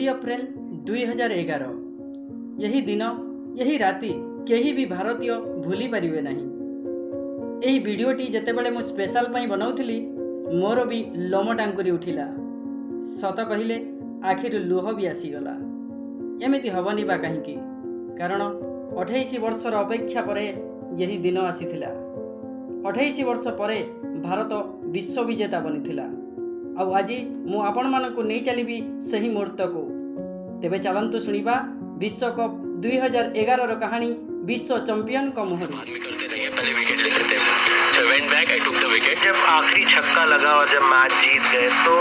अप्रैल 2011 यही दिन यही राति केही भी भारतीय भूली पारिबे नहीं। एही वीडियोटी जेतेबेले मु स्पेशल पई बनाउथिली मोर भी लोम टांकुरी उठिला। सत कहिले आखिर लुह भी आसीगला। एमिति हबनी बा काहींकि कारण 28 वर्षर अपेक्षा परे यही दिन आसीथिला। 28 वर्ष परे भारत विश्व विजेता बनिथिला। आउ आज मु आपण मानकु नै चलिबी सही मुहूर्त को। तेबे चलंतु सुनिबा विश्व कप 2011 रो कहानी विश्व चैंपियन का मुहूर्त। पहले विकेट ले लेते हैं। So I went back, I took the wicket. जब आखिरी छक्का लगा और जब मैच जीत गए तो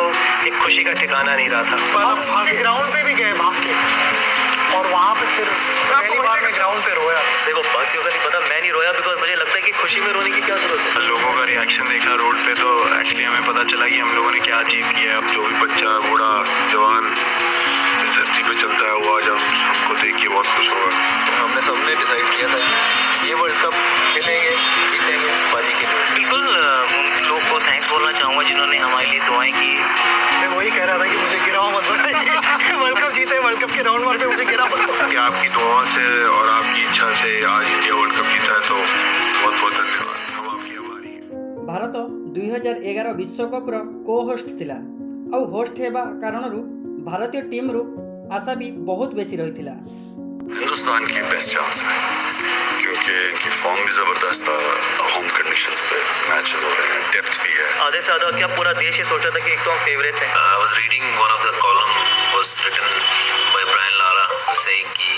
एक खुशी का ठिकाना नहीं रहा था। आप ग्राउंड पे भी गए भाग के और वहाँ पे फिर पहली बार मैं ग्राउंड पे रोया। देखो बात क्यों नहीं पता, मैं नहीं रोया बिकॉज मुझे लगता है कि खुशी में रोने की क्या जरूरत है। लोगों का रिएक्शन देखा रोड पे तो एक्चुअली हमें पता चला कि हम लोगों ने क्या अचीव किया है। अब जो भी बच्चा बूढ़ा जवान इस धरती पे चलता है वो आज हमको देख के बहुत खुश होगा। हमने सबने डिसाइड किया था ये वर्ल्ड कप खेलेंगे जीतेंगे बाजी के लिए। बिल्कुल उन लोग को थैंक्स बोलना चाहूँगा जिन्होंने हमारे लिए दुआएं की। मैं वही कह रहा था कि मुझे गिराओ मत बनाइए। वर्ल्ड कप जीते, वर्ल्ड कप के राउंड मार पे मुझे गिरा मत। कि आपकी दुआओं से और आपकी इच्छा से आज इंडिया वर्ल्ड कप जीता है तो बहुत बहुत धन्यवाद। हम आपकी आभारी हैं। भारत 2011 विश्वकप रो को होस्ट थिला। आउ होस्ट हेबा कारणरू भारतीय टीम रू आशा भी बहुत बेसी रहिथिला। हिंदुस्तान की बेस्ट चांस है क्योंकि इनकी फॉर्म भी जबरदस्त था। होम कंडीशंस पे मैचेस हो रहे हैं, डेप्थ भी है। आधे से आधा क्या पूरा देश ये सोचा था कि एक तो हम फेवरेट हैं। I was reading one of the column was written by Brian Lara saying कि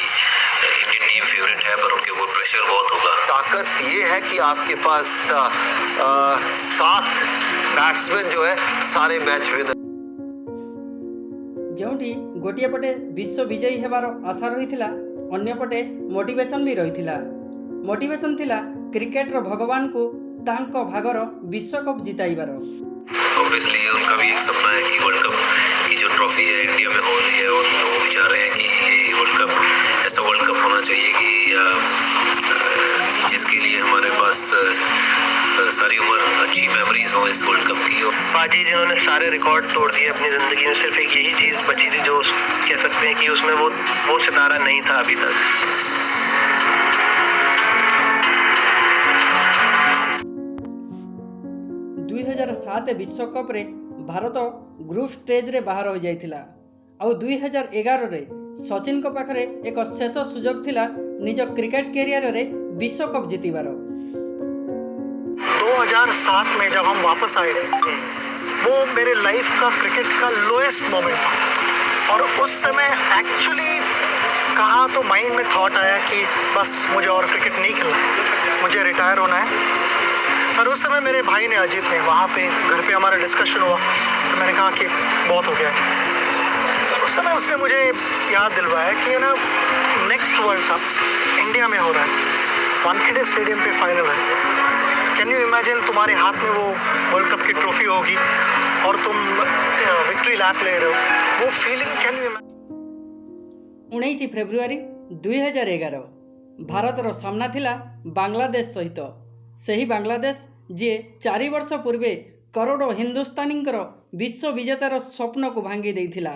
इंडियन टीम फेवरेट है पर उनके ऊपर प्रेशर बहुत होगा। ताकत ये है कि आपके पास 7 बैट्समैन जो है सारे मैच विनर। जोठी गोटिए पटे विश्व विजयी हेबार आशा रहिथिला, अन्य पटे मोटिवेशन भी रहिथिला। मोटिवेशन थिला क्रिकेट रो भगवान को तांको भागर विश्वकप जिताइबार। ऑब्वियसली उनका भी एक सपना है कि वर्ल्ड कप की जो ट्रॉफी है इंडिया में हो रही है और वो भी चाह रहे हैं कि ये वर्ल्ड कप ऐसा वर्ल्ड कप होना चाहिए कि जिसके लिए हमारे पास सारी उम्र अच्छी मेमोरीज हो इस वर्ल्ड कप की। बाजी जिन्होंने सारे रिकॉर्ड तोड़ दिए अपनी जिंदगी में, सिर्फ एक यही चीज बची थी जो कह सकते हैं कि उसमें वो सितारा नहीं था अभी तक। 2007 विश्वकप रे भारत ग्रुप स्टेज रे बाहर हो जाइथिला। आउ 2011 रे सचिन को पाखरे एक शेष सुजोग थिला निज क्रिकेट कैरियर रे विश्वकप जीतिबार। 2007 में जब हम वापस आए वो मेरे लाइफ का क्रिकेट का लोएस्ट मोमेंट था और उस समय एक्चुअली कहा तो माइंड में थॉट आया कि बस मुझे और क्रिकेट नहीं खेलना, मुझे रिटायर होना है। और उस समय मेरे भाई ने, अजीत ने, वहाँ पे घर पे हमारा डिस्कशन हुआ तो मैंने कहा कि बहुत हो गया है। उस समय उसने मुझे याद दिलवाया कि ना नेक्स्ट वर्ल्ड कप इंडिया में हो रहा है, वानखेड़े स्टेडियम पे फाइनल है। कैन यू इमेजिन तुम्हारे हाथ में वो वर्ल्ड कप की ट्रॉफी होगी और तुम विक्ट्री लैप ले रहे हो, वो feeling can you. 19 February 2011 Bharat रो सामना थिला बांग्लादेश सहित। सही बांग्लादेश जे 4 वर्ष पूर्वे करोड़ हिंदुस्तानी विश्व विजेतार स्वप्न को भांगी देइथिला।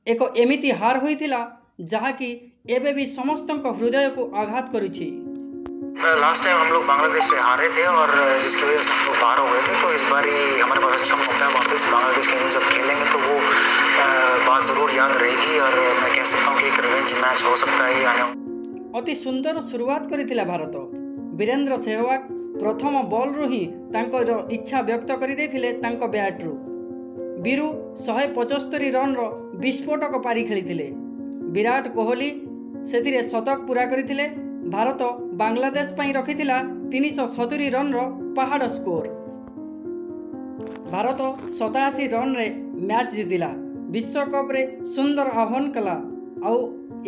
एक एमिति हार होइथिला जहाँकि एबे भी समस्त हृदय को आघात करुछि। लास्ट टाइम हम लोग बांग्लादेश से हारे थे और जिसकी वजह से हम लोग बाहर हो गए थे, तो इस बार हमारे पास अच्छा मौका है वापस बांग्लादेश के लिए जब खेलेंगे तो वो बात ज़रूर याद रहेगी और मैं कह सकता हूँ कि एक रिवेंज मैच हो सकता है आने। अति सुंदर शुरुआत करिथिला भारत। वीरेंद्र सेहवाग प्रथम बॉल रु ही तांकर इच्छा व्यक्त कर देथिले तांको बैट रु। बीरू 175 रन रो विस्फोटक पारी खेलिथिले। विराट कोहली सेतिरे शतक पूरा करिथिले। भारत बांग्लादेश पई रखिथिला 370 रन रो पहाड़ स्कोर। भारत 87 रन रे मैच जीतिला। विश्वकप रे सुंदर आह्वान कला। आउ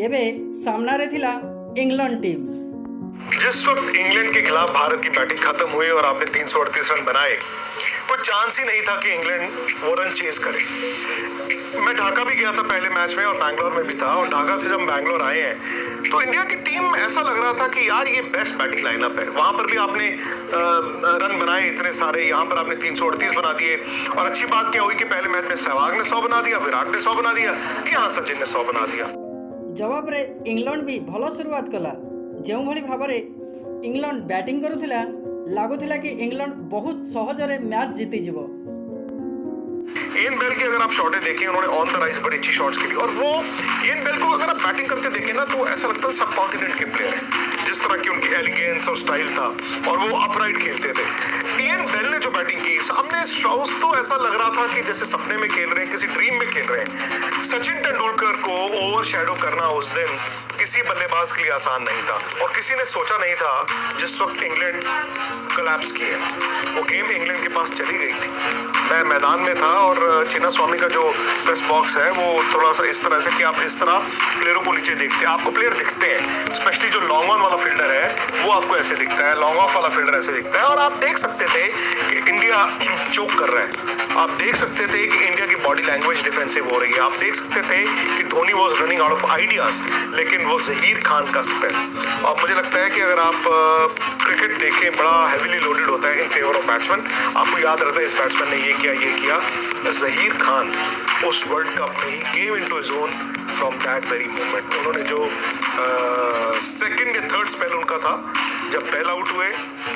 एबे सामना रे थिला इंग्लैंड टीम। जिस वक्त इंग्लैंड के खिलाफ भारत की बैटिंग खत्म हुई और आपने 338 रन बनाए, कोई चांस ही नहीं था कि इंग्लैंड वो रन चेज करे। मैं ढाका भी गया था पहले मैच में और बैंगलोर में भी था, और ढाका से जब बैंगलोर आए हैं तो इंडिया की टीम ऐसा लग रहा था कि यार ये बेस्ट बैटिंग लाइनअप है। वहां पर भी आपने रन बनाए इतने सारे, यहाँ पर आपने 338 बना दिए, और अच्छी बात क्या हुई कि पहले मैच में सहवाग ने 100 बना दिया, विराट ने 100 बना दिया, यहाँ सचिन ने 100 बना दिया। जवाब रे इंग्लैंड भी भल शुरुआत कला। जो भली भाव इंग्लैंड बैटिंग करुथिला लागुथिला कि इंग्लैंड बहुत सहजरे मैच जीती जिवो। इयन बेल की अगर आप शॉटें देखें, उन्होंने ऑन द राइज बड़ी अच्छी शॉट्स खेली, और वो इयन बेल को अगर आप बैटिंग करते देखें ना तो ऐसा लगता है सब कॉन्टिनेंट के प्लेयर हैं, जिस तरह की उनकी एलिगेंस और स्टाइल था, और वो अपराइट खेलते थे। इयन बेल ने जो बैटिंग की सामने स्ट्राउस, तो ऐसा लग रहा था कि जैसे सपने में खेल रहे हैं, किसी ड्रीम में खेल रहे हैं। सचिन तेंदुलकर को ओवर शैडो करना उस दिन किसी बल्लेबाज के लिए आसान नहीं था, और किसी ने सोचा नहीं था जिस वक्त इंग्लैंड कोलैप्स की है, वो गेम इंग्लैंड के पास चली गई थी। मैं मैदान में था और चिन्ना स्वामी का जो प्रेस बॉक्स है वो थोड़ा सा इस तरह से कि आप इस तरह प्लेयरों को नीचे देखते हैं, आपको प्लेयर दिखते हैं, स्पेशली जो लॉन्ग ऑन वाला फील्डर है वो आपको ऐसे दिखता है, लॉन्ग ऑफ वाला फील्डर ऐसे दिखता है, और आप देख सकते थे कि इंडिया चोक कर रहा है, आप देख सकते थे कि इंडिया की बॉडी लैंग्वेज डिफेंसिव हो रही है, आप देख सकते थे कि Dhoni was running out of ideas, लेकिन वो जहीर खान का स्पेल। और मुझे लगता है कि अगर आप क्रिकेट देखें, बड़ा हैवीली लोडेड होता है इन फेवर ऑफ बैट्समैन। आपको याद रहता है इस बैट्समैन ने ये किया। जहीर खान उस वर्ल्ड कप में ही came into his own from that very moment. उन्होंने जो सेकंड या थर्ड स्पेल उनका था, जब बेल आउट हुए,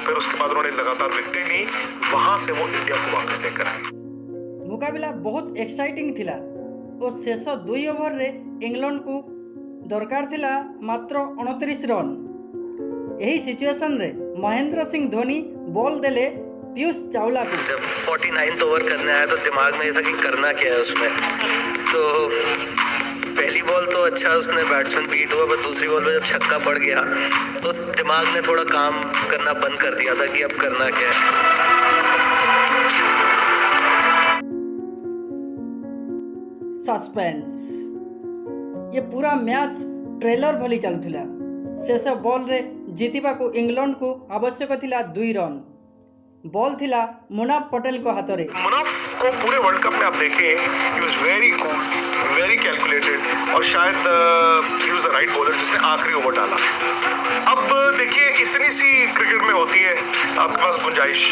फिर उसके बाद उन्होंने लगातार विकेटें ली, वहां से वो इंडिया को वापस लेकर आए। मुकाबिला बहुत एक्साइटिंग थिला। ओ शेष 2 ओवर रे इंग्लैंड को दरकार थिला मात्र 29 रन। यही सिचुएशन रे महेंद्र सिंह धोनी बॉल देले पीयूष चावला को। जब 49th ओवर करने आया तो दिमाग में ये था कि करना क्या है उसमें। तो पहली बॉल तो अच्छा उसने बैट्समैन बीट हुआ, पर दूसरी बॉल पे जब छक्का पड़ गया तो दिमाग ने थोड़ा काम करना बंद कर दिया था कि अब करना क्या है। सस्पेंस। ये पूरा मैच ट्रेलर भली चलुथिला। शेष बॉल रे जीतिबा को इंग्लैंड को आवश्यक थिला 2 रन। बॉल थिला मुनाफ पटेल को हाथ रे। मुनाफ को पूरे वर्ल्ड कप में आप देखें, he was very cool, very calculated, और शायद he was the right bowler जिसने आखिरी ओवर डाला। अब देखिए इतनी सी क्रिकेट में होती है आपके पास गुंजाइश,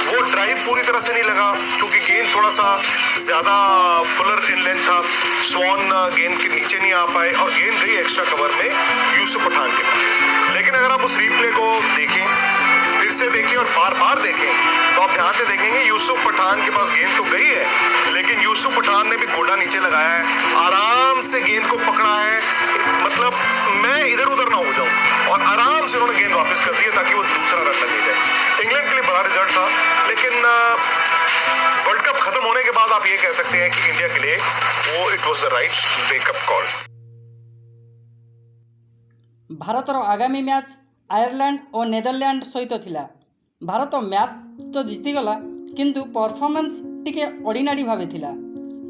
वो ड्राइव पूरी तरह से नहीं लगा क्योंकि गेंद थोड़ा सा ज्यादा फुलर इन लेंथ था, स्वॉन गेंद के नीचे नहीं आ पाए, और गेंद गई एक्स्ट्रा कवर में यूसुफ पठान के पास। लेकिन अगर आप उस रीप्ले को देखें, फिर से देखें और बार बार देखें, तो आप ध्यान से देखेंगे यूसुफ पठान के पास गेंद तो गई है, लेकिन यूसुफ पठान ने भी गोडा नीचे लगाया है, आराम से गेंद को पकड़ा है, मतलब मैं इधर उधर ना हो जाऊं, और आराम से उन्होंने गेंद वापस कर दी ताकि वो दूसरा रन लगे जाए। इंग्लैंड के लिए बड़ा रिजल्ट था, लेकिन वर्ल्ड कप खत्म होने के बाद आप ये कह सकते हैं कि इंडिया के लिए वो it was the right wake up call. भारतर आगामी मैच आयरलैंड और नेदरलैंड सहित थिला। भारत मैच तो जीतीगला, किंतु परफॉर्मेंस टिके ऑर्डिनरी भावे थिला।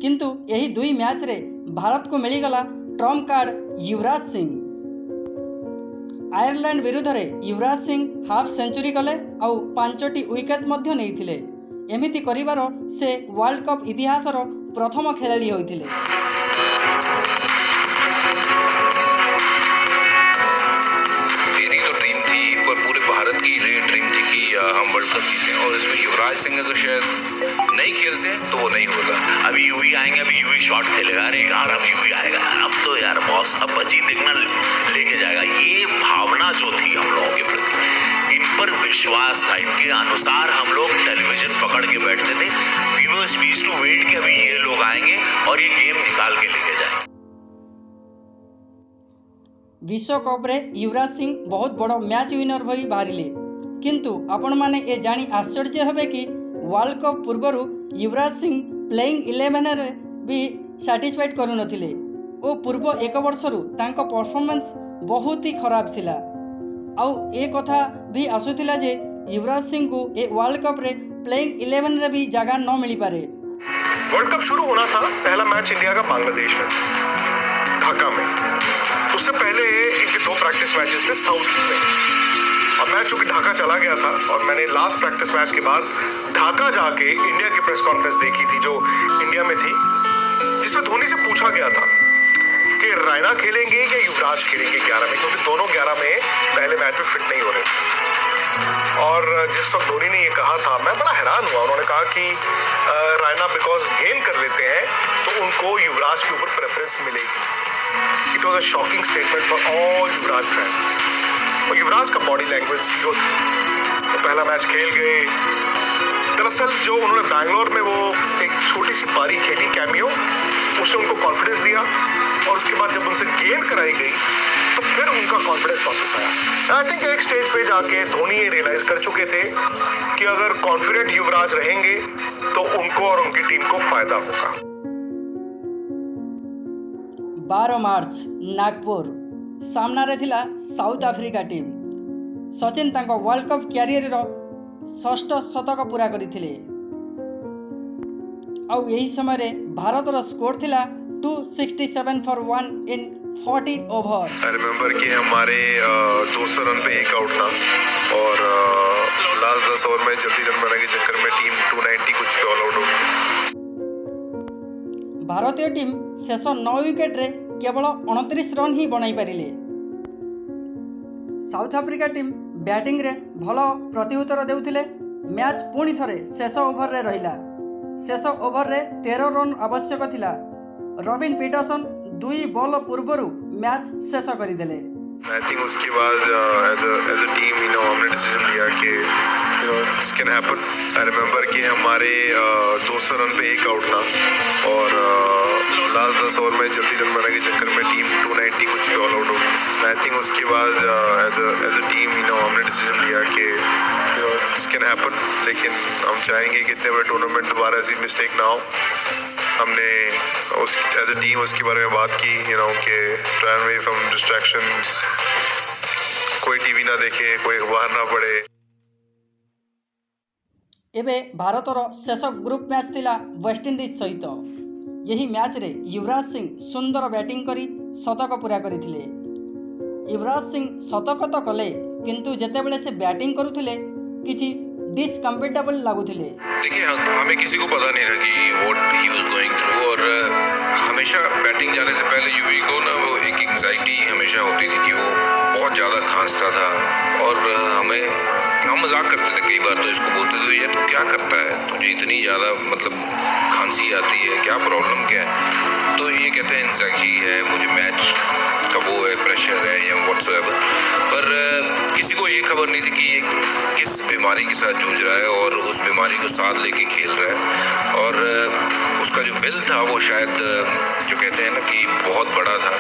किंतु यही 2 मैच रे भारत को मिलीगला Trump card Yuvraj Singh. Ireland विरुद्ध रे युवराज सिंह हाफ सेंचुरी कले और 5टी विकेट मध्य नेइथिले। एमिति करिवार से वर्ल्ड कप इतिहासर प्रथम खेलाड़ी होइथिले। मेरी तो ड्रीम थी, पर पूरे भारत की ड्रीम थी कि हम वर्ल्ड कप जीतें, और इसमें युवराज सिंह अगर शायद नहीं खेलते तो वो नहीं होगा। अभी यूवी आएंगे, अभी यूवी शॉट खेलेगा, अरे यार अब यूवी आएगा, अब तो यार बॉस अब अजीत देखना लेके जाएगा। ये भावना जो थी हम लोगों के प्रति, इन पर विश्वास था, इनके अनुसार हम लोग टेलीविजन पकड़ के बैठते थे। व्यूअर्स वीज टू वेट कि अभी ये लोग आएंगे और ये गेम निकाल के लेके जाएंगे। विश्व कप रे युवराज सिंह बहुत बड़ मैच विनर भली बाहरिले, किंतु आपण माने ए जानी आश्चर्य हेबे कि world cup पूर्वरु Yuvraj Singh playing 11 रे भी सैटिस्फाइड करू नथिले। ओ पूर्व 1 वर्षरु तांको परफॉर्मेंस बहुत ही खराब थिला। आउ ए कथा भी आसुथिला जे युवराज सिंह को ए वर्ल्ड कप रे प्लेइंग 11 रे भी जगह न मिली पारे। वर्ल्ड कप शुरू होना था, पहला मैच इंडिया का बांग्लादेश में, ढाका में। उससे पहले इनके 2 प्रैक्टिस मैचेस थे साउथ में। अब मैं चूंकि ढाका चला गया था और मैंने लास्ट प्रैक्टिस मैच के बाद ढाका जाके इंडिया की प्रेस कॉन्फ्रेंस देखी थी जो इंडिया में थी, पूछा गया था कि रैना खेलेंगे या युवराज खेलेंगे 11 में, क्योंकि दोनों 11 में पहले मैच में फिट नहीं हो रहे थे। और जिस वक्त धोनी ने ये कहा था, मैं बड़ा हैरान हुआ। उन्होंने कहा कि रैना बिकॉज गेम कर लेते हैं तो उनको युवराज के ऊपर प्रेफरेंस मिलेगी। It was a shocking statement for all Yuvraj fans. और युवराज का बॉडी लैंग्वेज जीरो थी। तो पहला मैच खेल गए। दरअसल जो उन्होंने बैंगलोर में वो एक छोटी सी पारी खेली कैमियो, उसने उनको कॉन्फिडेंस दिया और उसके बाद जब उनसे गेंद कराई गई तो फिर उनका कॉन्फिडेंस वापस आया। आई थिंक एक स्टेज पे जाके धोनी ये रियलाइज कर चुके थे कि अगर कॉन्फिडेंट युवराज रहेंगे तो उनको और उनकी टीम को फायदा होगा। 12 मार्च नागपुर सामने थिला साउथ आफ्रिका टीम। सचिन तांको वर्ल्ड कप क्यारियर रो 6ठ शतक पूरा करथिले। आउ यही समय रे भारत रो स्कोर थिला 267 for 1 in 40 over. I remember कि हमारे 200 रन पे एक आउट था और लास्ट 10 ओवर में जल्दी रन बनाने के चक्कर में टीम 290 कुछ पे ऑल आउट हो गई। भारतीय टीम शेष 9 विकेट रे केवल 29 रन ही बनाई पारिले। साउथ आफ्रिका टीम बैटिंग रे भल प्रत्युत्तर देउथिले। मैच पुणी थरे शेष ओवर रे रहिला। शेष ओवर रे 13 रन आवश्यक थिला। रॉबिन पीटरसन 2 बॉल पूर्वरु मैच शेष करिदेले। आई थिंक उसके बाद एज अ टीम हमने डिसीजन लिया कि this can happen. I remember कि हमारे 200 रन पे एक आउट था और लास्ट 10 ओवर में जल्दी रन बनाने के चक्कर में टीम 290 कुछ पे ऑल आउट हो गई। आई थिंक उसके बाद एज अ टीम हमने डिसीजन लिया कि दिस कैन हैपन, लेकिन हम चाहेंगे कि इतने बड़े टूर्नामेंट दोबारा ऐसी मिस्टेक ना हो। हमने एज अ टीम उसके बारे में बात की कि ट्राई अवे फ्रॉम डिस्ट्रैक्शंस, कोई टीवी ना देखे, कोई अखबार ना पढ़े। एबे भारतर शेष ग्रुप मैच थिला वेस्टइंडीज सहित। यही मैच रे युवराज सिंह सुंदर बैटिंग करी शतक पूरा करथिले। युवराज सिंह शतक तो कले किंतु जेतेबेले से बैटिंग करुथिले किछि डिसकम्फर्टेबल लागुथिले। देखिए हमें किसी को पता नहीं था कि what he was going through और हमेशा बैटिंग जाने से पहले युवी को ना वो एक एंग्जाइटी हमेशा होती थी कि वो बहुत ज़्यादा खांसता था और हम मजाक करते थे कई बार, तो इसको बोलते थे यार तू क्या करता है, तुझे इतनी ज़्यादा मतलब खांसी आती है, क्या प्रॉब्लम क्या है। तो ये कहते हैं एंग्जाइटी है, मुझे मैच का वो है, प्रेशर है या व्हाट्सएवर। पर किसी को ये खबर नहीं थी कि ये किस बीमारी के साथ जूझ रहा है और उस बीमारी को साथ लेके खेल रहा है। और उसका जो विल था वो शायद जो कहते हैं ना कि बहुत बड़ा था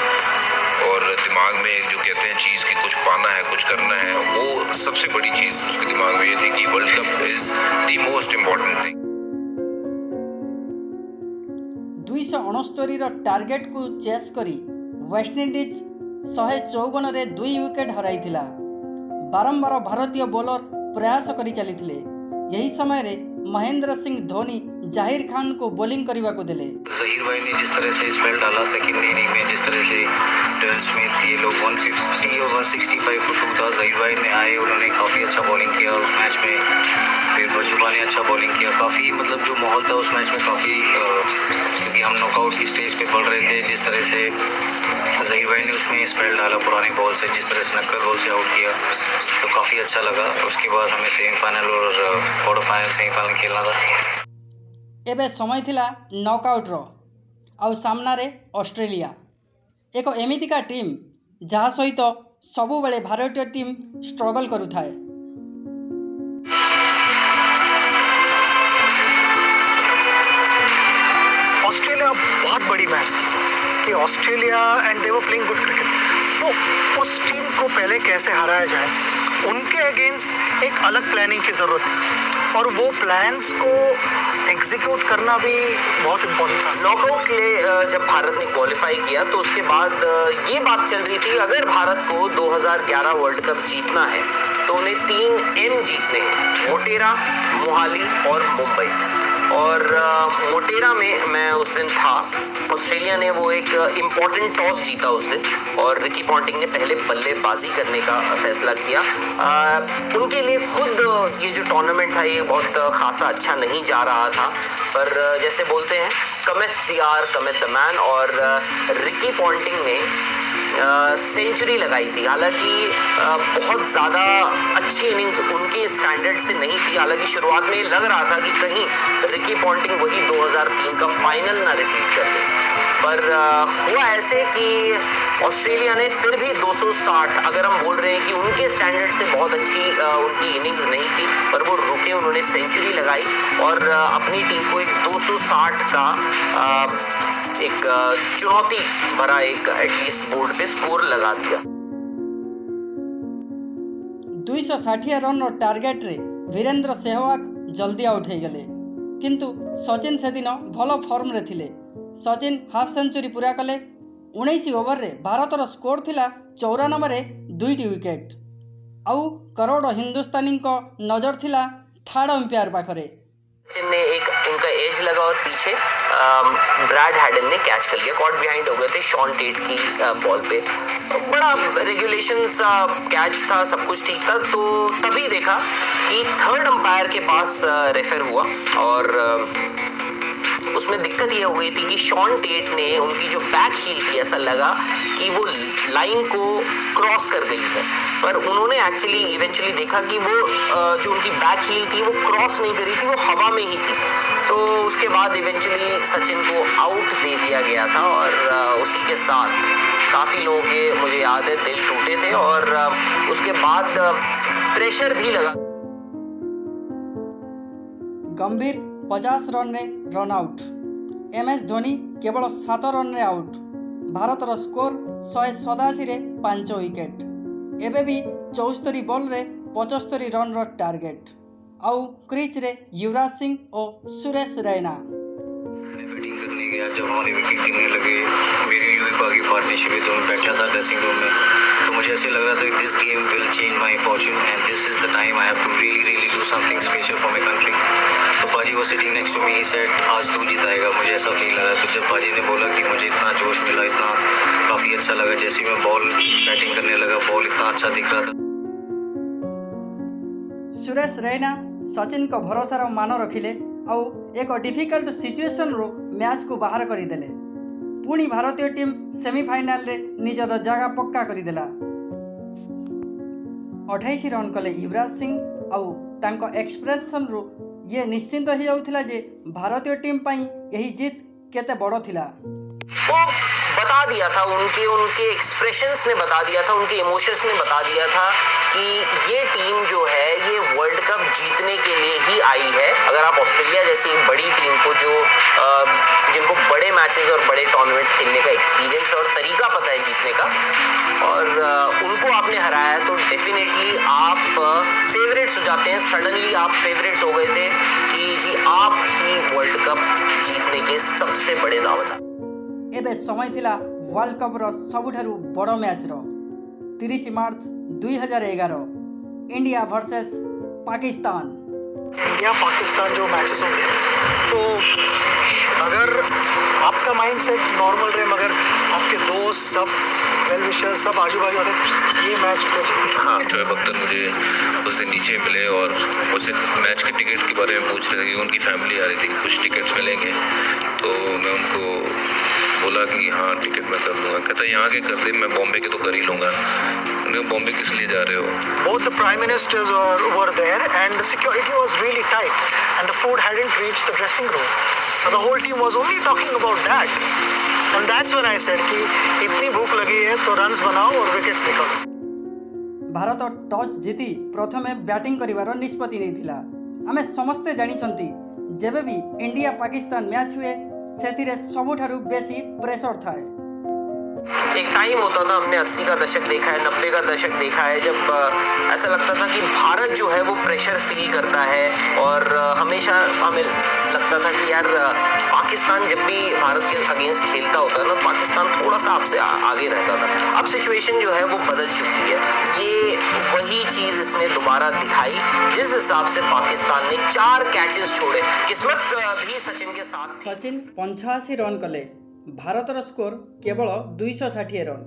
और दिमाग में एक जो कहते हैं चीज़ की कुछ पाना है, कुछ करना है, वो सबसे बड़ी चीज़ उसके दिमाग में ये थी कि world cup is the most important thing. 269 target को चेस करी वेस्टइंडीज 154 रे 2 विकेट हराइथिला। बारंबार भारतीय बॉलर प्रयास करी चलिथिले। यही समय रे महेंद्र सिंह धोनी जाहिर खान को बॉलिंग करने को दिले। जहीर भाई ने जिस तरह से स्पेल डाला सेकंड इनिंग में, जिस तरह से डेल स्मिथ ये लोग 150 और 165 को टू था, जहीर भाई ने आए, उन्होंने काफ़ी अच्छा बॉलिंग किया उस मैच में। फिर बजुबा ने अच्छा बॉलिंग किया। काफ़ी मतलब जो माहौल था उस मैच में काफ़ी, क्योंकि हम नॉकआउट की स्टेज पे बढ़ रहे थे, जिस तरह से जहीर भाई ने उसमें स्पेल डाला पुरानी बॉल से, जिस तरह से नक्कर बॉल से आउट किया, तो काफ़ी अच्छा लगा। उसके बाद हमें सेमीफाइनल और क्वार्टर फाइनल सेमीफाइनल खेलना था। एबे समय थिला नॉकआउट रो आउ सामना रे ऑस्ट्रेलिया, एक एमितिका टीम जहाँ सहित सबु बेले भारतीय टीम स्ट्रगल करुथाए। ऑस्ट्रेलिया बहुत बड़ी मैच थी कि Australia and they were playing good cricket, तो उस टीम को पहले कैसे हराया जाए, उनके अगेंस्ट एक अलग प्लानिंग की जरूरत थी और वो प्लान्स को एग्जीक्यूट करना भी बहुत इम्पोर्टेंट था। नॉकआउट के लिए जब भारत ने क्वालिफाई किया तो उसके बाद ये बात चल रही थी अगर भारत को 2011 वर्ल्ड कप जीतना है तो उन्हें 3 M जीतने हैं, मोटेरा, मोहाली और मुंबई। और मोटेरा में मैं उस दिन था। ऑस्ट्रेलिया ने वो एक इम्पोर्टेंट टॉस जीता उस दिन और रिकी पॉन्टिंग ने पहले बल्लेबाजी करने का फैसला किया। उनके लिए खुद ये जो टूर्नामेंट था ये बहुत खासा अच्छा नहीं जा रहा था, पर जैसे बोलते हैं cometh the hour cometh the man, और रिकी पॉन्टिंग ने सेंचुरी लगाई थी। हालांकि बहुत ज़्यादा अच्छी इनिंग्स उनके स्टैंडर्ड से नहीं थी। हालांकि शुरुआत में लग रहा था कि कहीं रिकी पॉन्टिंग वही 2003 का फाइनल ना रिपीट कर दे, पर हुआ ऐसे कि ऑस्ट्रेलिया ने फिर भी 260, अगर हम बोल रहे हैं कि उनके स्टैंडर्ड से बहुत अच्छी उनकी इनिंग्स नहीं थी, पर वो रुके, उन्होंने सेंचुरी लगाई और अपनी टीम को एक 260 का एक चुनौती भरा एक एटलीस्ट बोर्ड पे स्कोर लगा दिया। 260 रन टार्गेट रे वीरेंद्र सेहवाग जल्दी आउट हो गले, किंतु सचिन से दिन भल फॉर्म रे थिले। सचिन हाफ सेंचुरी पूरा कले। 19 ओवर रे भारतर स्कोर थिला 94 रे 2टी विकेट। आउ करोड़ हिंदुस्तानी को नजर थिला थर्ड अंपायर पाखरे। सचिन ने एक उनका एज लगा और पीछे ब्रैड हैडन ने कैच कर लिया। कॉट बिहाइंड हो गए थे शॉन टेट की बॉल पे। बड़ा रेगुलेशंस कैच था, सब कुछ ठीक था। तो तभी देखा कि थर्ड अंपायर के पास रेफर हुआ और उसमें दिक्कत ये हो गई थी कि शॉन टेट ने उनकी जो बैक हील थी, ऐसा लगा कि वो लाइन को क्रॉस कर गई है, पर उन्होंने एक्चुअली इवेंचुअली देखा कि वो जो उनकी बैक हील थी वो क्रॉस नहीं करी थी, वो हवा में ही थी। तो उसके बाद इवेंचुअली सचिन को आउट दे दिया गया था और उसी के साथ काफ़ी लोगों के, मुझे याद है, दिल टूटे थे और उसके बाद प्रेशर भी लगा। गंभीर 50 रन रे रन आउट। MS धोनी केवल 7 रन रे आउट। भारतर स्कोर 187 रे 5 विकेट। एबे भी 74 बॉल रे 75 रन रो टार्गेट। आउ क्रिच रे युवराज सिंह और सुरेश रैना। बैटिंग करने गया, जब हमारे विकेट गिरने लगे, मेरी युवा की पार्टनरशिप में, तो मैं बैठा था ड्रेसिंग रूम में, तो मुझे ऐसे लग रहा था कि this game will change my fortune and this is the time I have to really do something special for my country. तो पाजी वो sitting next to me, he said आज तू जिताएगा। मुझे ऐसा फील लगा। तो जब पाजी ने बोला कि मुझे इतना जोश मिला, इतना काफ़ी अच्छा लगा। जैसे मैं बॉल बैटिंग करने लगा, बॉल इतना अच्छा दिख रहा था। सुरेश रैना सचिन को भरोसार मान रखिले और एक डिफिकल्ट सिचुएशन रो मैच को बाहर करदेले। पुणी भारतीय टीम सेमीफाइनाल रे निजर जगह पक्का करदेला। 28 रन कले युवराज सिंह और तांको एक्सप्रेशन रो ये निश्चिंत हो जाउथिला जे भारतीय टीम पई यही जीत केते बड़ो थिला। वो बता दिया था, उनके एक्सप्रेशंस ने बता दिया था, उनके इमोशंस ने बता दिया था कि ये टीम जो है ये वर्ल्ड कप जीतने के लिए ही आई है। अगर आप ऑस्ट्रेलिया जैसी बड़ी टीम को जिनको बड़े मैचेस और बड़े टूर्नामेंट्स खेलने का एक्सपीरियंस और तरीका पता है जीतने का, और उनको आपने हराया, तो डेफिनेटली आप फेवरेट्स हो जाते हैं। सडनली आप फेवरेट्स हो गए थे कि जी आप ही वर्ल्ड कप जीतने के सबसे बड़े दावेदार। एबे समय थिला वर्ल्ड कप रो सबुठारु बड़ मैच रो। 30 मार्च 2011 India versus Pakistan. India Pakistan जो मैचेस होते हैं, तो अगर आपका माइंडसेट नॉर्मल रहे, मगर आपके दोस्त सब वेल विशर सब आजू बाजू वाले ये मैच को जीते। हाँ, शोएब अख्तर मुझे उस दिन नीचे मिले और मुझसे मैच के टिकट के बारे में पूछ रहे थे कि उनकी फैमिली आ रही थी, कुछ टिकट्स मिलेंगे। तो मैं उनको बोला कि हाँ टिकट मैं कर लूँगा। कहता यहाँ के कर दे, मैं बॉम्बे के तो कर ही लूँगा। बॉम्बे किस लिए जा रहे हो? Both the prime ministers were there and the security was really tight and the food hadn't reached the dressing room. So the whole team was only talking about that. And that's when I said कि इतनी भूख लगी है तो runs बनाओ और wickets निकालो। Bharat toss जीति प्रथमे बैटिंग करिवार निष्पत्ति नैथिला। आमे समस्ते जानिछंती जेबे भी इंडिया पाकिस्तान मैच हुए सेथिरे सबुठारु बेसी प्रेशर थाए। एक टाइम होता था, हमने 80 का दशक देखा है, 90 का दशक देखा है, जब ऐसा लगता था कि भारत जो है वो प्रेशर फील करता है और हमेशा हमें लगता था कि यार पाकिस्तान जब भी भारत के अगेंस्ट खेलता होता है ना, पाकिस्तान थोड़ा सा आपसे आगे रहता था। अब सिचुएशन जो है वो बदल चुकी है। ये वही चीज इसने दोबारा दिखाई जिस हिसाब से पाकिस्तान ने 4 कैचेस छोड़े। किस्मत भी सचिन के साथ थी। सचिन 85 रन कले, भारतर स्कोर केवल 260 रन।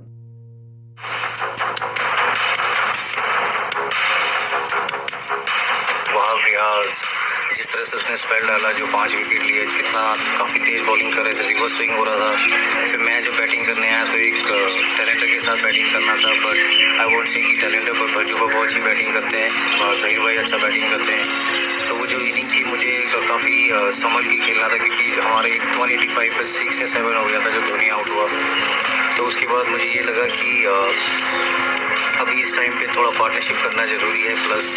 वहाब रियाज जिस तरह से उसने स्पेल डाला, जो 5 विकेट लिए, कितना काफ़ी तेज बॉलिंग कर रहे थे, रिवर्स स्विंग हो रहा था। फिर मैं जब बैटिंग करने आया तो एक टैलेंटर के साथ बैटिंग करना था, बट आई वोंट से कि टैलेंटर पर भज्जू पर बहुत अच्छी बैटिंग करते हैं और जहीर भाई अच्छा बैटिंग करते हैं। तो वो जो इनिंग थी मुझे काफ़ी समझ के खेलना था, क्योंकि हमारे 185 पे 6 या 7 हो गया था जब धोनी आउट हुआ। तो उसके बाद मुझे ये लगा कि अभी इस टाइम पे थोड़ा पार्टनरशिप करना ज़रूरी है, प्लस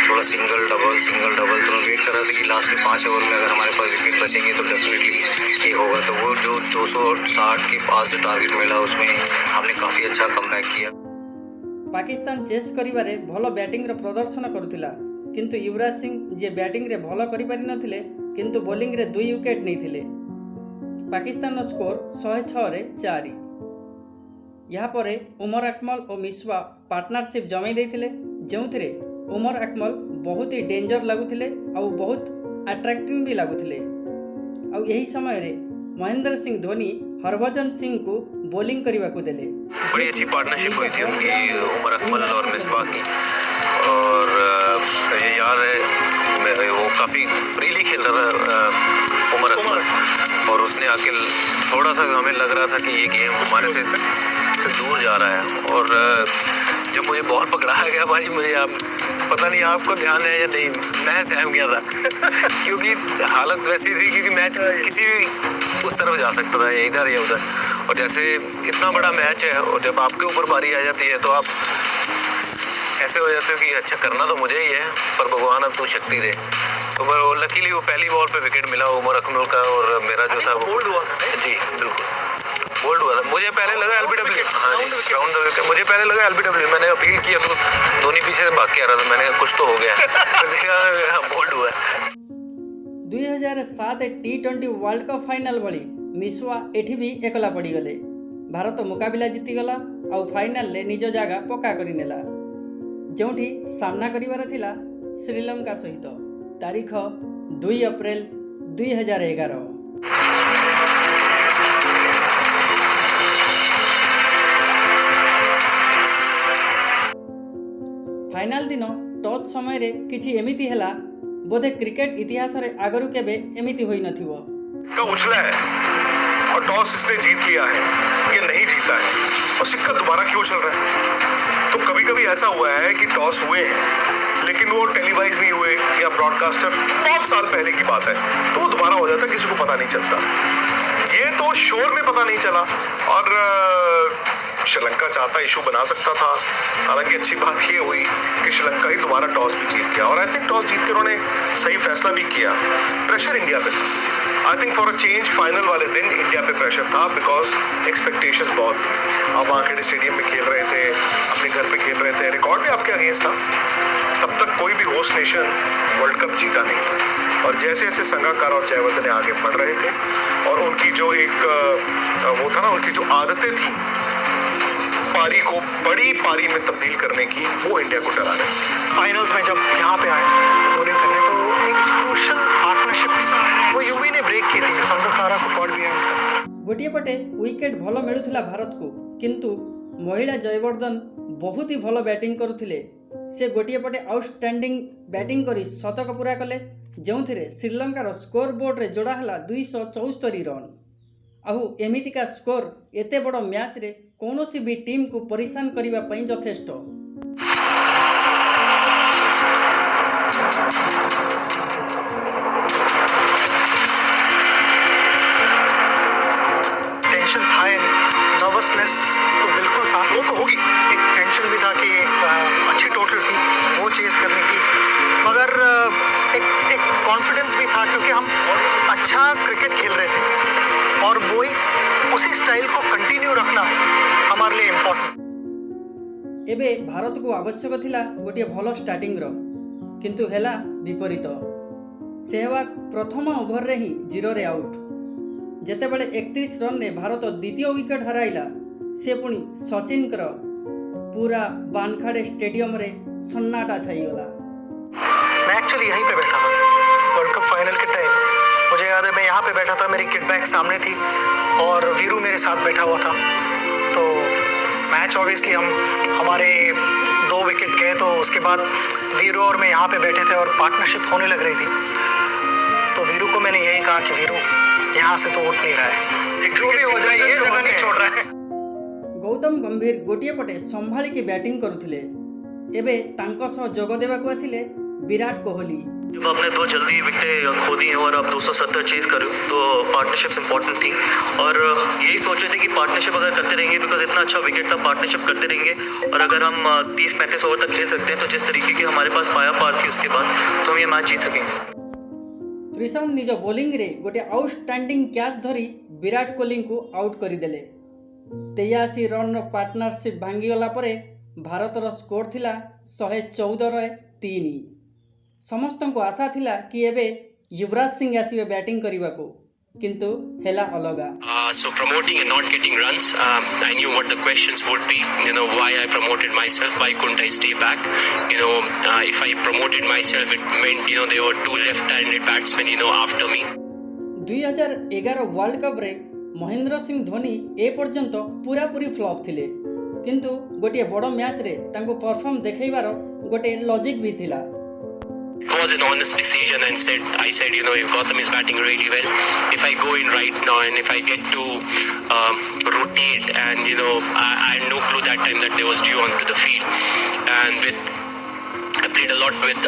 थोड़ा सिंगल डबल। तो मैं वेट कर रहा था कि लास्ट के 5 ओवर में अगर हमारे पास विकेट बचेंगे तो डेफिनेटली ये होगा। तो वो जो 260 के पास जो टारगेट मिला उसमें हमने काफ़ी अच्छा कमबैक किया। पाकिस्तान चेस करिबारे भलो बैटिंग रो प्रदर्शन करुथिला, किंतु युवराज सिंह जे बैटिंग रे भलो करि पारि नथिले, किंतु बॉलिंग रे 2 विकेट नैथिले। पाकिस्तान रो स्कोर 106 रे 4। यहाँ पर उमर अकमल और मिसवा पार्टनरशिप जमाई देथिले, जोंथिरे उमर अकमल बहुत ही डेंजर लगुथिले और बहुत अट्रैक्टिंग भी लगुथिले। और यही समय रे महेंद्र सिंह धोनी हरभजन सिंह को बॉलिंग करने को देले। बड़ी अच्छी पार्टनरशिप हुई थी उनकी, उमर अकमल और मिसबा की। और ये याद है वो काफ़ी फ्रीली खेल रहा था उमर अकमल, और उसने आके थोड़ा सा हमें लग रहा था कि ये गेम हमारे से दूर जा रहा है। और जब मुझे बॉल पकड़ाया गया भाई, मुझे आप पता नहीं आपको ध्यान है या नहीं, मैं सहम गया था क्योंकि हालत वैसी थी क्योंकि मैच किसी भी उस तरफ जा सकता था, इधर या उधर। और जैसे इतना बड़ा मैच है और जब आपके ऊपर बारी आ जाती है तो आप ऐसे हो जाते हो कि अच्छा करना तो मुझे ही है, पर भगवान अब तू शक्ति दे। तो वो लकीली वो पहली बॉल पे विकेट मिला उमर अकमल का, और मेरा जो था वो बोल्ड हुआ था। जी बिल्कुल बोल्ड हुआ था। मुझे पहले लगा एलबीडब्ल्यू, हाँ जी राउंड द विकेट, मुझे पहले लगा एलबीडब्ल्यू। मैंने अपील किया तो धोनी पीछे से भाग के आ रहा था, मैंने कहा कुछ तो हो गया बोल्ड हुआ। 2007 T20 वर्ल्ड कप फाइनल भली मिसवा एठी भी एकला पड़ी गले। भारत मुकाबिला जीतीगला और फाइनल ले निज जगह पक्का करी नेला, जोठी सामना करिवार थिला श्रीलंका सहित। तारीख 2 अप्रैल 2011। फाइनल दिन टॉस समय रे किछि एमिति हेला बोधे क्रिकेट इतिहास रे आगरु केबे एमिति होई नथिवो। का उछला है और टॉस इसने जीत लिया है, ये नहीं जीता है और सिक्का दोबारा क्यों उछल रहा है। तो कभी कभी ऐसा हुआ है कि टॉस हुए हैं लेकिन वो टेलीवाइज नहीं हुए या ब्रॉडकास्टर बहुत साल पहले की बात है, तो वो दोबारा हो जाता है, किसी को पता नहीं चलता। ये तो शोर में पता नहीं चला और श्रीलंका चाहता इशू बना सकता था। हालांकि अच्छी बात ये हुई कि श्रीलंका ही दोबारा टॉस भी जीत गया और आई थिंक टॉस जीत के उन्होंने सही फैसला भी किया। प्रेशर इंडिया पे था, I think for a change final वाले दिन इंडिया पे प्रेशर था बिकॉज एक्सपेक्टेशंस बहुत थी। आप वानखेड़े स्टेडियम में खेल रहे थे, अपने घर पे खेल रहे थे, रिकॉर्ड भी आपके अगेंस्ट था। तब तक कोई भी होस्ट नेशन वर्ल्ड कप जीता नहीं था और जैसे जैसे संगाकार और जयवर्धने आगे बढ़ रहे थे और उनकी जो एक वो था ना, उनकी जो आदतें थी पारी को बड़ी पारी में तब्दील करने की, वो इंडिया को डरा रहे। फाइनल्स में जब यहाँ पे आए बॉलिंग करने तो एक क्रूशियल पार्टनरशिप वो यूवी ने ब्रेक की थी, संगकारा को पॉट भी है। गोटिए पटे विकेट भल मिलुथिला भारत को, किंतु महिला जयवर्धन बहुत ही भल बैटिंग करुथिले। से गोटिए पटे आउटस्टैंडिंग बैटिंग करी शतक पूरा कले, जोंथिरे श्रीलंकार स्कोर बोर्ड रे जोड़ा हला 274 रन। आहु एमितिका स्कोर एते बड़ मैच रे कौनसी भी टीम को परेशान करिवा पई यथेष्ट। टेंशन था, नर्वसनेस तो बिल्कुल था, वो तो होगी। एक टेंशन भी था कि अच्छी टोटल थी वो चेज करनी थी, मगर एक कॉन्फिडेंस भी था क्योंकि हम अच्छा क्रिकेट खेल रहे थे और वही उसी स्टाइल को कंटिन्यू रखना हमारे लिए इम्पोर्टेंट। एबे भारत को आवश्यक थिला गोटे भल स्टार्टिंग रो, किंतु हेला विपरीत। सेहवाग प्रथम ओभर रे ही 0 रे आउट। जेतेबेले 31 रन रे भारत द्वितीय विकेट हराइला, से पुणी सचिन कर पूरा वानखाड़े स्टेडियम रे सन्नाटा छाईगला। मैं एक्चुअली यहीं पे बैठा था वर्ल्ड कप फाइनल के टाइम। मुझे याद है मैं यहाँ पे बैठा था, मेरी किट बैग सामने थी और वीरू मेरे साथ बैठा हुआ था। तो मैच ऑब्वियसली हमारे 2 विकेट गए, तो उसके बाद वीरू और मैं यहाँ पे बैठे थे और पार्टनरशिप होने लग रही थी। तो वीरू को मैंने यही कहा कि वीरू यहाँ से तो उठ नहीं रहा है, जो भी हो जाए ये जगह नहीं छोड़ रहा है। गौतम गंभीर गोटिए पटे संभाली के बैटिंग करुथिले। एबे तांको सह जोग देबाकू आसिले विराट कोहली। जब आपने 2 जल्दी विकेटें खो दी हैं और आप 270 चेज कर रहे हो, तो पार्टनरशिप्स इंपॉर्टेंट थी और यही सोच रहे थे कि पार्टनरशिप अगर करते रहेंगे, बिकॉज इतना अच्छा विकेट था, पार्टनरशिप करते रहेंगे और अगर हम 30-35 ओवर तक खेल सकते हैं, तो जिस तरीके की हमारे पास फायर पावर थी उसके बाद, तो हम ये मैच जीत सकेंगे। त्रिशम निज बोलिंग रे गोटे आउटस्टैंडिंग कैच धरी विराट कोहली को आउट करदेले। 83 रन पार्टनरशिप भांगीगला परे भारतर स्कोर थिला 114-3। समस्त को आशा थिला कि एबे युवराज सिंह आसीबे बैटिंग करबाको, किंतु हेला अलगा। So promoting and not getting runs, I knew what the questions would be. Why I promoted myself, why couldn't I stay back? If I promoted myself, it meant there were 2 left-handed batsmen after me. 2011 world cup रे महेंद्र सिंह धोनी ए पर्यंत पूरा पूरी flop थिले, किंतु गोटे बड़ match रे तांको परफॉर्म देखैबार गोटे लॉजिक भी थिला। It was an honest decision and I said, if Gautam is batting really well, if I go in right now and if I get to rotate and, I had no clue that time that there was dew onto the field. And I played a lot with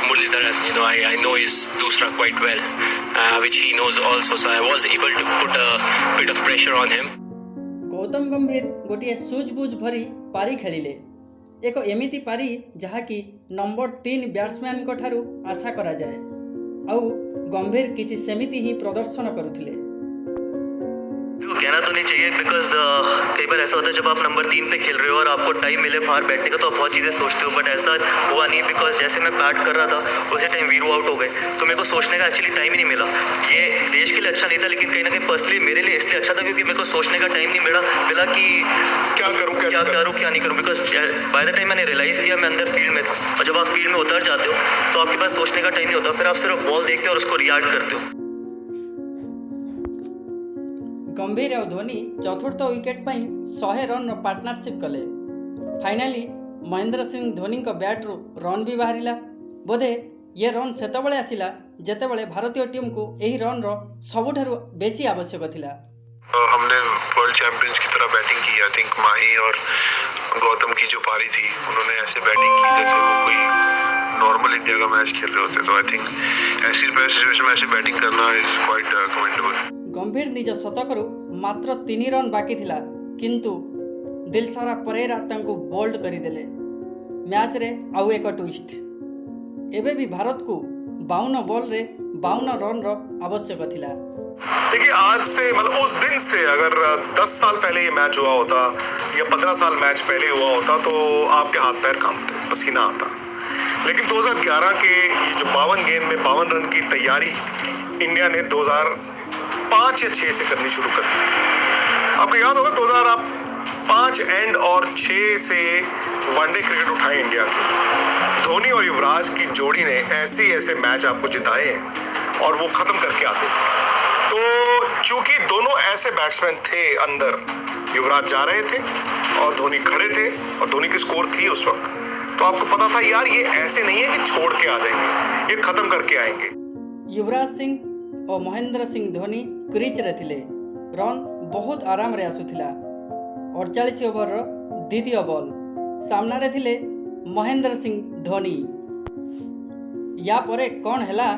Muralidharan, I know his dusra quite well, which he knows also. So I was able to put a bit of pressure on him. Gautam गंभीर गोटे सूझबूझ भरी पारी खेलिले। एक एमिति पारी जहाँकि number 3 batsman को ठारू आशा करा जाए, आउ गंभीर किछि सेमिति ही प्रदर्शन करुथिले। कहना तो नहीं चाहिए, बिकॉज कई बार ऐसा होता है जब आप नंबर 3 पे खेल रहे हो और आपको टाइम मिले बाहर बैठने का, तो आप बहुत चीज़ें सोचते हो, बट ऐसा हुआ नहीं। बिकॉज जैसे मैं बैट कर रहा था उसी टाइम वीरू आउट हो गए, तो मेरे को सोचने का एक्चुअली टाइम ही नहीं मिला। ये देश के लिए अच्छा नहीं था, लेकिन कहीं ना कहीं पर्सनली मेरे लिए इसलिए अच्छा था क्योंकि मेरे को सोचने का टाइम नहीं मिला कि क्या करूँ क्या नहीं करूँ। बिकॉज बाय द टाइम मैंने रियलाइज़ किया मैं अंदर फील्ड में था, और जब आप फील्ड में उतर जाते हो तो आपके पास सोचने का टाइम नहीं होता, फिर आप सिर्फ बॉल देखते हो और उसको रिएक्ट करते हो। गंभीर और धोनी चतुर्थ विकेट पर 100 रन पार्टनरशिप कले। फाइनाली महेंद्र सिंह धोनी को बैट्रु रन भी बाहरिला। बोधे ये रन सेतबेले आसिला जेतेबेले भारतीय टीम को यही रन रो सबुठारु बेसी आवश्यक थिला। हमने वर्ल्ड चैंपियंस की तरह बैटिंग की। आई थिंक माही और गौतम की जो पारी थी, उन्होंने ऐसे बैटिंग की जैसे वो कोई नॉर्मल इंडिया का मैच खेल रहे होते। तो आई थिंक ऐसी सिचुएशन में ऐसे बैटिंग करना इज क्वाइट कमेंडेबल। गंभीर निज शतकरू मात्र 3 रन बाकी थिला, किंतु दिलसारा परेरा तांको बोल्ड करिदेले। मैच रे आउ एक ट्विस्ट। एबे भी भारत को 52 बॉल रे 52 रन रो आवश्यक थिला। देखिए आज से मतलब उस दिन से अगर 10 साल पहले ये मैच हुआ होता या 15 साल मैच पहले हुआ होता तो आपके हाथ पैर कांपते, पसीना आता। लेकिन 2011 के ये जो 52 गेंद में 52 रन की तैयारी इंडिया ने 2005 या 6 से करनी शुरू कर दी। आपको याद होगा 2005 एंड और 6 से वनडे क्रिकेट उठाए इंडिया की। धोनी और युवराज की जोड़ी ने ऐसे मैच आपको जिताए हैं और वो खत्म करके आते थे। तो चूंकि दोनों ऐसे बैट्समैन थे अंदर, युवराज जा रहे थे और धोनी खड़े थे और धोनी की स्कोर थी उस वक्त, तो आपको पता था यार ये ऐसे नहीं है कि छोड़ के आ जाएंगे, ये खत्म करके आएंगे। युवराज सिंह और महेंद्र सिंह धोनी क्रीच रे थिले। रन बहुत आराम रे आसुथिला। 48 ओवर रो द्वितीय बॉल सामना रे थिले महेंद्र सिंह धोनी। या परे कौन हैला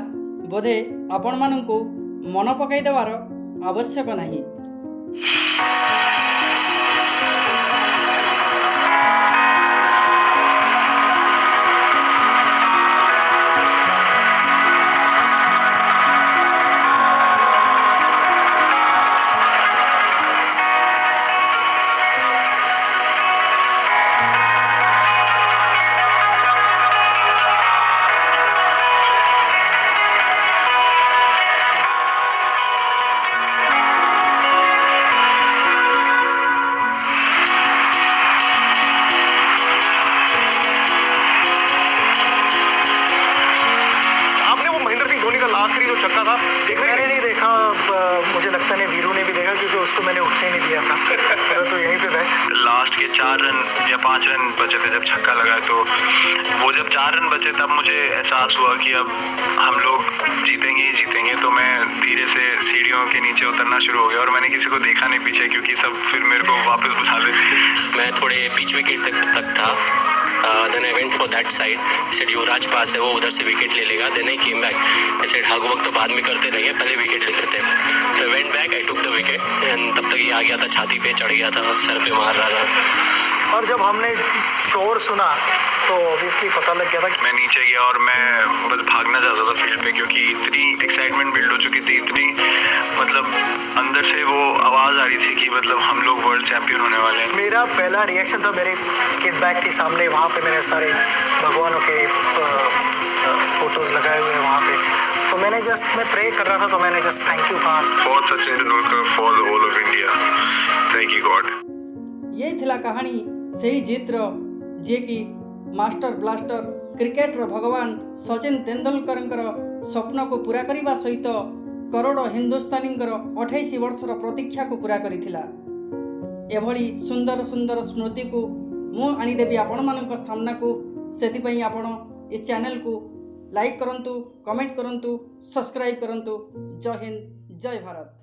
बोधे आपण माननकु मन पकाई देवार आवश्यक नहीं। छक्का था मैंने नहीं देखा, मुझे लगता नहीं वीरू ने भी देखा क्योंकि उसको मैंने उठने नहीं दिया था। तो यहीं पे लास्ट के 4 रन या 5 रन बचे थे जब छक्का लगा, तो वो जब 4 रन बचे तब मुझे एहसास हुआ कि अब हम लोग जीतेंगे ही जीतेंगे। तो मैं धीरे से सीढ़ियों के नीचे उतरना शुरू हो गया और मैंने किसी को देखा नहीं पीछे, क्योंकि सब फिर मेरे को वापस बुला लेते। मैं थोड़े बीच विकेट तक था। Then I went for that side. I said युवराज पास है, वो उधर से विकेट ले लेगा। Then I came back. I said हग वक्त तो बाद में करते रहेंगे, पहले विकेट ले लेते हैं। So I went back, I took the wicket and तब तक ये आ गया था, छाती पे चढ़ गया था, सर पे मार रहा था। और जब हमने शोर सुना तो ऑब्वियसली पता लग गया था कि मैं नीचे गया और मैं बस भागना चाहता था फील्ड पे, क्योंकि इतनी एक्साइटमेंट बिल्ड हो चुकी थी, इतनी मतलब अंदर से वो आवाज़ आ रही थी कि मतलब हम लोग वर्ल्ड चैंपियन होने वाले हैं। मेरा पहला रिएक्शन था, मेरे किट बैग थी सामने, वहाँ पे मेरे सारे भगवानों के फोटोज लगाए हुए हैं वहाँ पे, तो मैं प्रे कर रहा था, तो मैंने जस्ट थैंक यू कहा। For Sachin Tendulkar, for the whole of India, thank you God. ये थिला कहानी सही जीतर जे कि मास्टर ब्लास्टर क्रिकेटर भगवान सचिन तेंदुलकर स्वप्न को पूरा करने सहित करोड़ हिंदुस्तानी 28 वर्षर प्रतीक्षा को पूरा करिथिला। एभली सुंदर सुंदर स्मृति को मु आनीदेवी आपण मानक सामना को, सेतिपई आपण इस चैनल को लाइक करंतु, कमेंट करंतु, सब्सक्राइब करंतु। जय हिंद, जय भारत।